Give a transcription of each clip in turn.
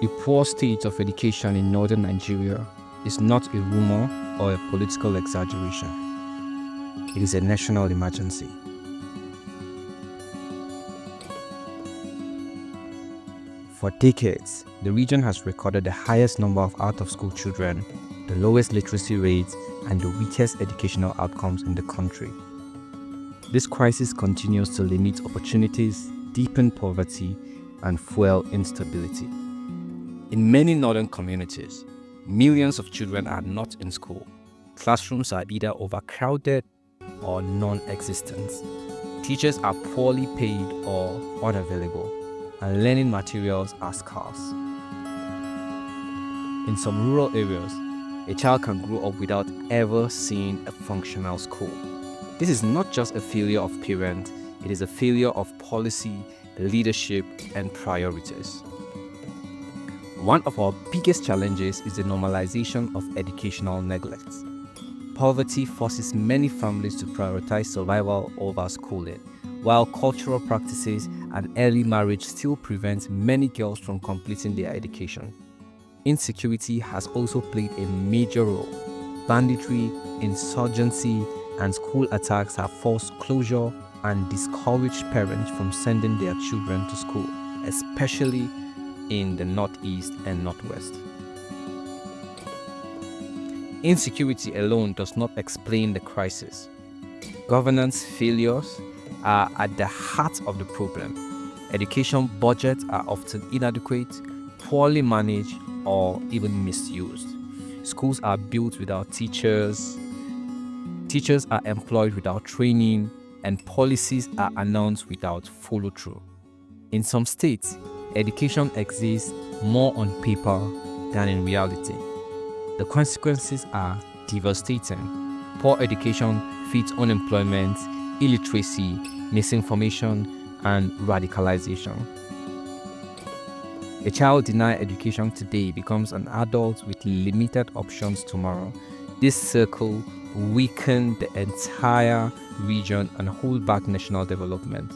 The poor state of education in northern Nigeria is not a rumor or a political exaggeration. It is a national emergency. For decades, the region has recorded the highest number of out-of-school children, the lowest literacy rates, and the weakest educational outcomes in the country. This crisis continues to limit opportunities, deepen poverty, and fuel instability. In many northern communities, millions of children are not in school. Classrooms are either overcrowded or non-existent. Teachers are poorly paid or unavailable, and learning materials are scarce. In some rural areas, a child can grow up without ever seeing a functional school. This is not just a failure of parents, it is a failure of policy, leadership, and priorities. One of our biggest challenges is the normalization of educational neglect. Poverty forces many families to prioritize survival over schooling, while cultural practices and early marriage still prevent many girls from completing their education. Insecurity has also played a major role. Banditry, insurgency, and school attacks have forced closure and discouraged parents from sending their children to school, especially in the Northeast and Northwest. Insecurity alone does not explain the crisis. Governance failures are at the heart of the problem. Education budgets are often inadequate, poorly managed, or even misused. Schools are built without teachers. Teachers are employed without training, and policies are announced without follow-through. In some states, education exists more on paper than in reality. The consequences are devastating. Poor education feeds unemployment, illiteracy, misinformation, and radicalization. A child denied education today becomes an adult with limited options tomorrow. This circle weakens the entire region and holds back national development.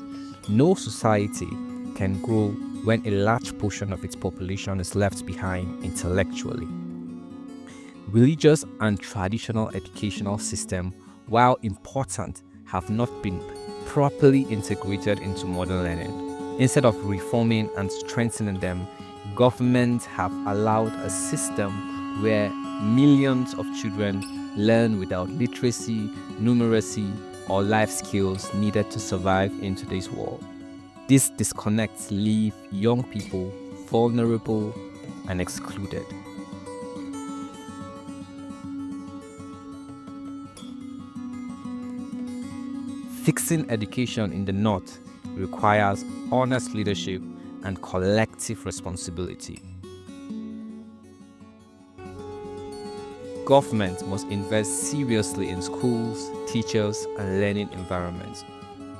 No society can grow when a large portion of its population is left behind intellectually. Religious and traditional educational systems, while important, have not been properly integrated into modern learning. Instead of reforming and strengthening them, governments have allowed a system where millions of children learn without literacy, numeracy, or life skills needed to survive in today's world. These disconnects leave young people vulnerable and excluded. Fixing education in the North requires honest leadership and collective responsibility. Government must invest seriously in schools, teachers, and learning environments.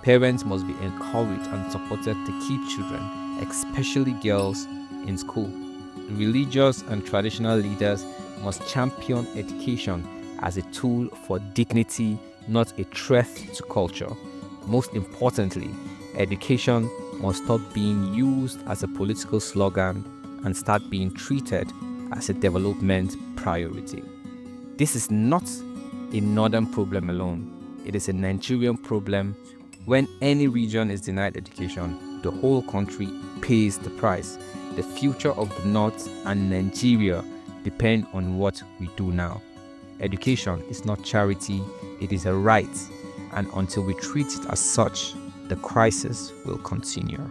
Parents must be encouraged and supported to keep children, especially girls, in school. Religious and traditional leaders must champion education as a tool for dignity, not a threat to culture. Most importantly, education must stop being used as a political slogan and start being treated as a development priority. This is not a northern problem alone. It is a Nigerian problem. When any region is denied education, the whole country pays the price. The future of the North and Nigeria depend on what we do now. Education is not charity, it is a right, and until we treat it as such, the crisis will continue.